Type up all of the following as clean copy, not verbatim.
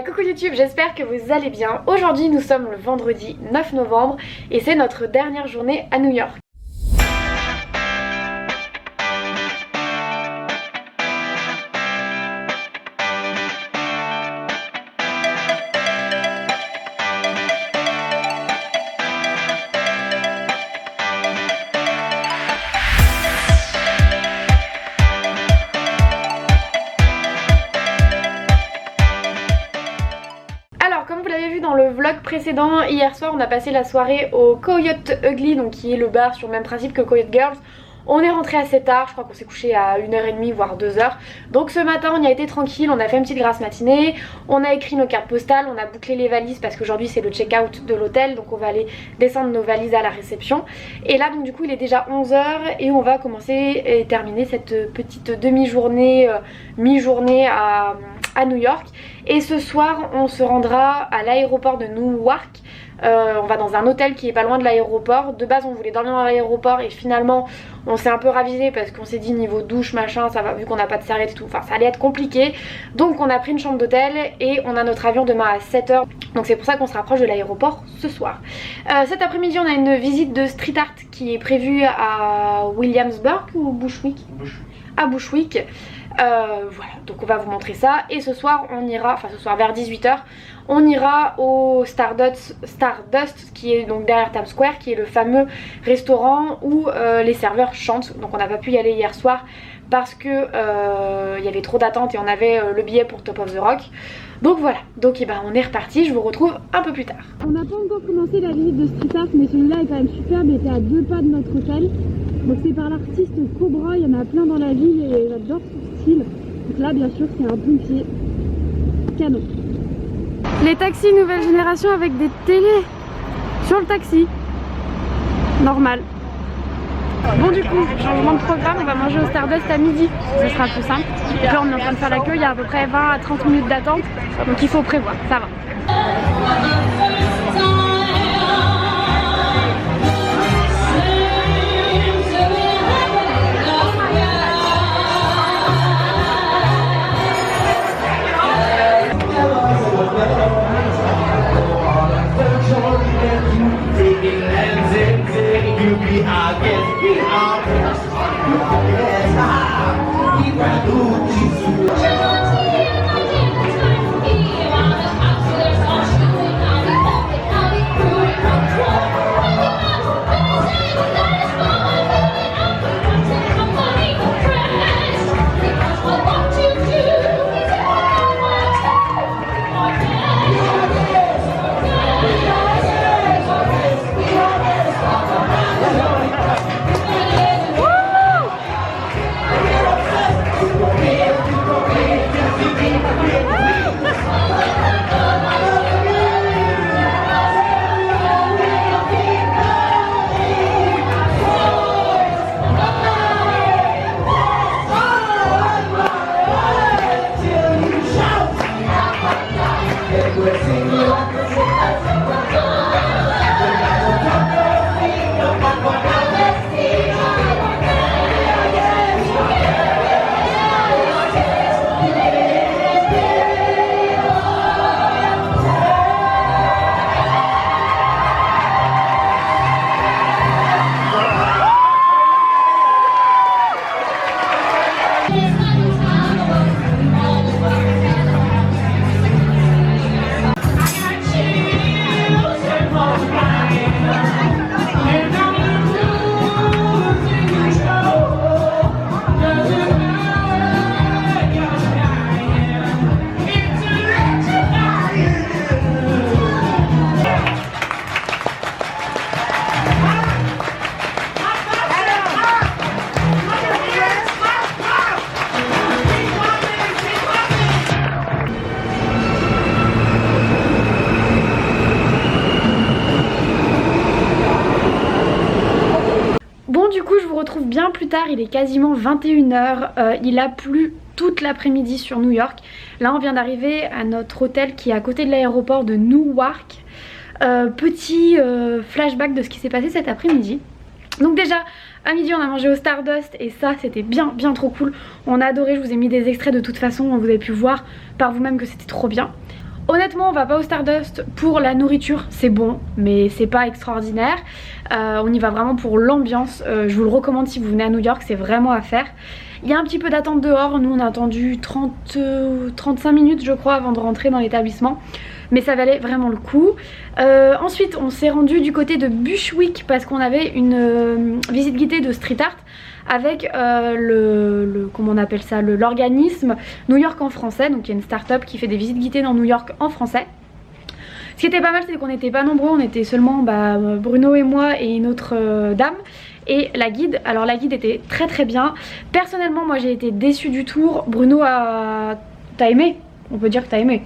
Coucou YouTube, j'espère que vous allez bien. Aujourd'hui nous sommes le vendredi 9 novembre et c'est notre dernière journée à New York. Comme vous l'avez vu dans le vlog précédent, hier soir on a passé la soirée au Coyote Ugly, donc qui est le bar sur le même principe que Coyote Girls. On est rentré assez tard, je crois qu'on s'est couché à 1h30 voire 2h. Donc ce matin on y a été tranquille, on a fait une petite grasse matinée, on a écrit nos cartes postales, on a bouclé les valises parce qu'aujourd'hui c'est le check-out de l'hôtel, donc on va aller descendre nos valises à la réception. Et là donc du coup il est déjà 11h et on va commencer et terminer cette petite demi-journée, mi-journée à New York. Et ce soir on se rendra à l'aéroport de Newark. On va dans un hôtel qui est pas loin de l'aéroport. De base on voulait dormir dans l'aéroport et finalement on s'est un peu ravisé parce qu'on s'est dit niveau douche machin ça va, vu qu'on n'a pas de serviette et tout, enfin ça allait être compliqué. Donc on a pris une chambre d'hôtel et on a notre avion demain à 7h. Donc c'est pour ça qu'on se rapproche de l'aéroport ce soir. Cet après-midi on a une visite de street art qui est prévue à Williamsburg ou Bushwick. À Bushwick. Voilà, donc on va vous montrer ça. Et ce soir on ira, enfin ce soir vers 18h, on ira au Stardust qui est donc derrière Times Square, qui est le fameux restaurant où les serveurs chantent. Donc on n'a pas pu y aller hier soir parce que y avait trop d'attentes et on avait le billet pour Top of the Rock. Donc voilà, donc on est reparti, je vous retrouve un peu plus tard. On n'a pas encore commencé la visite de street art, mais celui-là est quand même superbe, il était à 2 pas de notre hôtel. Donc c'est par l'artiste Cobra, il y en a plein dans la ville et j'adore son style. Donc là bien sûr c'est un pompier canon. Les taxis nouvelle génération avec des télés sur le taxi. Normal. Bon du coup, changement de programme, on va manger au Stardust à midi, ce sera plus simple. Et puis on est en train de faire la queue, il y a à peu près 20 à 30 minutes d'attente, donc il faut prévoir, ça va. retrouve bien plus tard, il est quasiment 21h, il a plu toute l'après-midi sur New York. Là on vient d'arriver à notre hôtel qui est à côté de l'aéroport de Newark. Petit flashback de ce qui s'est passé cet après-midi. Donc déjà à midi on a mangé au Stardust et ça c'était bien trop cool. On a adoré, je vous ai mis des extraits de toute façon, vous avez pu voir par vous-même que c'était trop bien. Honnêtement on va pas au Stardust pour la nourriture, c'est bon mais c'est pas extraordinaire. On y va vraiment pour l'ambiance, je vous le recommande si vous venez à New York, c'est vraiment à faire. Il y a un petit peu d'attente dehors, nous on a attendu 35 minutes je crois avant de rentrer dans l'établissement. Mais ça valait vraiment le coup. Ensuite on s'est rendu du côté de Bushwick parce qu'on avait une visite guidée de street art avec comment on appelle ça, l'organisme New York en français. Donc il y a une start-up qui fait des visites guidées dans New York en français. Ce qui était pas mal c'est qu'on n'était pas nombreux, on était seulement Bruno et moi et une autre dame. Et la guide, alors la guide était très très bien. Personnellement moi j'ai été déçue du tour. Bruno t'as aimé? On peut dire que t'as aimé?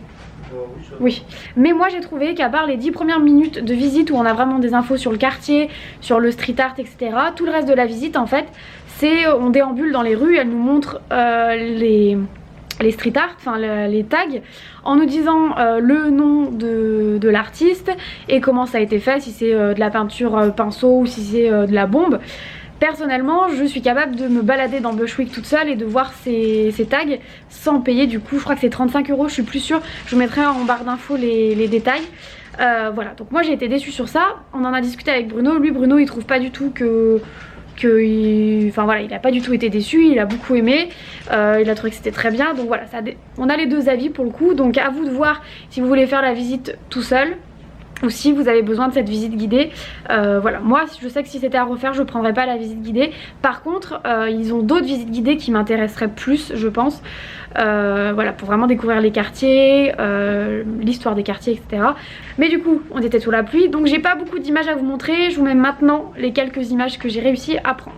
Oui, mais moi j'ai trouvé qu'à part les 10 premières minutes de visite où on a vraiment des infos sur le quartier, sur le street art, etc. Tout le reste de la visite en fait, c'est on déambule dans les rues, elle nous montre les street art, enfin les tags, en nous disant le nom de l'artiste et comment ça a été fait, si c'est de la peinture pinceau ou si c'est de la bombe. Personnellement je suis capable de me balader dans Bushwick toute seule et de voir ces tags sans payer. Du coup je crois que c'est 35 €, je suis plus sûre, je vous mettrai en barre d'infos les détails. Voilà, donc moi j'ai été déçue sur ça. On en a discuté avec Bruno, lui Bruno il trouve pas du tout enfin voilà, il a pas du tout été déçu, il a beaucoup aimé, il a trouvé que c'était très bien. Donc voilà, on a les deux avis pour le coup, donc à vous de voir si vous voulez faire la visite tout seul ou si vous avez besoin de cette visite guidée. Voilà, moi je sais que si c'était à refaire je prendrais pas la visite guidée. Par contre ils ont d'autres visites guidées qui m'intéresseraient plus je pense. Voilà, pour vraiment découvrir les quartiers, l'histoire des quartiers, etc. Mais du coup on était sous la pluie donc j'ai pas beaucoup d'images à vous montrer. Je vous mets maintenant les quelques images que j'ai réussi à prendre.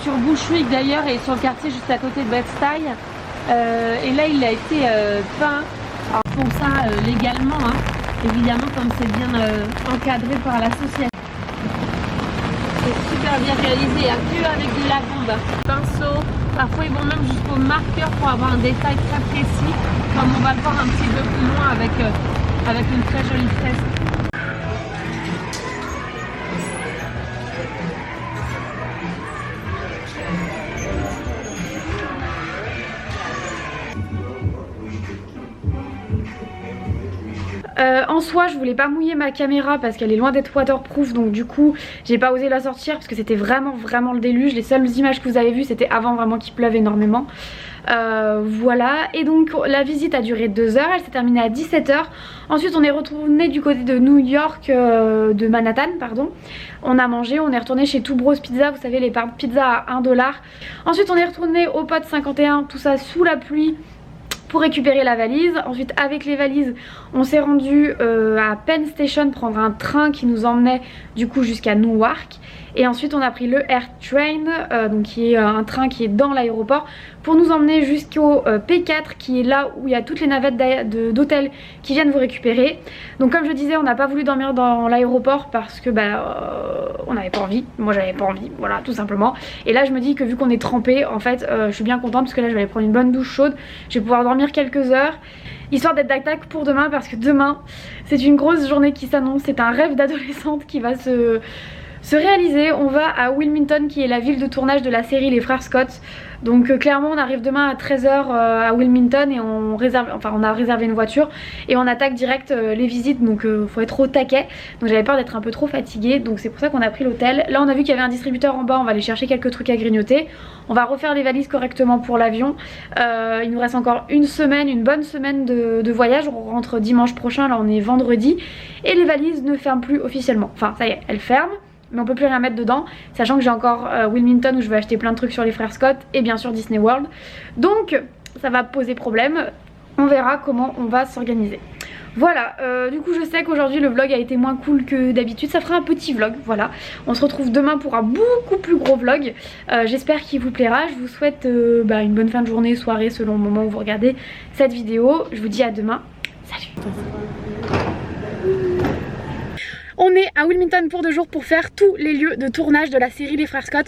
Sur Bushwick d'ailleurs et sur le quartier juste à côté de Bed-Stuy, et là il a été peint. Alors ils font ça légalement hein. Évidemment comme c'est bien encadré par l'association. C'est super bien réalisé, il n'y a que avec de la bombe. Pinceau, parfois ils vont même jusqu'au marqueur pour avoir un détail très précis, comme on va le voir un petit peu plus loin avec une très jolie fresque. En soi je voulais pas mouiller ma caméra parce qu'elle est loin d'être waterproof, donc du coup j'ai pas osé la sortir parce que c'était vraiment le déluge. Les seules images que vous avez vues c'était avant vraiment qu'il pleuve énormément. Voilà, et donc la visite a duré 2 heures, elle s'est terminée à 17 h. Ensuite on est retourné du côté de New York, de Manhattan pardon. On a mangé, on est retourné chez Two Bros Pizza, vous savez les pizzas à 1 $. Ensuite on est retourné au Pod 51, tout ça sous la pluie, pour récupérer la valise. Ensuite avec les valises on s'est rendu à Penn Station prendre un train qui nous emmenait du coup jusqu'à Newark. Et ensuite on a pris le Air Train, donc qui est un train qui est dans l'aéroport, pour nous emmener jusqu'au P4 qui est là où il y a toutes les navettes d'hôtel qui viennent vous récupérer. Donc comme je disais on n'a pas voulu dormir dans l'aéroport parce que on n'avait pas envie, moi j'avais pas envie, voilà tout simplement. Et là je me dis que vu qu'on est trempé en fait je suis bien contente parce que là je vais aller prendre une bonne douche chaude, je vais pouvoir dormir quelques heures histoire d'être d'attaque pour demain parce que demain c'est une grosse journée qui s'annonce, c'est un rêve d'adolescente qui va se réaliser. On va à Wilmington qui est la ville de tournage de la série Les Frères Scott. Donc clairement on arrive demain à 13 h à Wilmington et on a réservé une voiture et on attaque direct les visites, donc faut être au taquet. Donc j'avais peur d'être un peu trop fatiguée, donc c'est pour ça qu'on a pris l'hôtel. Là on a vu qu'il y avait un distributeur en bas, on va aller chercher quelques trucs à grignoter. On va refaire les valises correctement pour l'avion. Il nous reste encore une bonne semaine de voyage. On rentre dimanche prochain, là on est vendredi. Et les valises ne ferment plus officiellement. Enfin ça y est, elles ferment, mais on peut plus rien mettre dedans, sachant que j'ai encore Wilmington où je vais acheter plein de trucs sur les Frères Scott et bien sûr Disney World. Donc ça va poser problème, on verra comment on va s'organiser. Voilà, du coup je sais qu'aujourd'hui le vlog a été moins cool que d'habitude, ça fera un petit vlog, voilà. On se retrouve demain pour un beaucoup plus gros vlog, j'espère qu'il vous plaira. Je vous souhaite une bonne fin de journée, soirée selon le moment où vous regardez cette vidéo. Je vous dis à demain, salut. On est à Wilmington pour 2 jours pour faire tous les lieux de tournage de la série Les Frères Scott.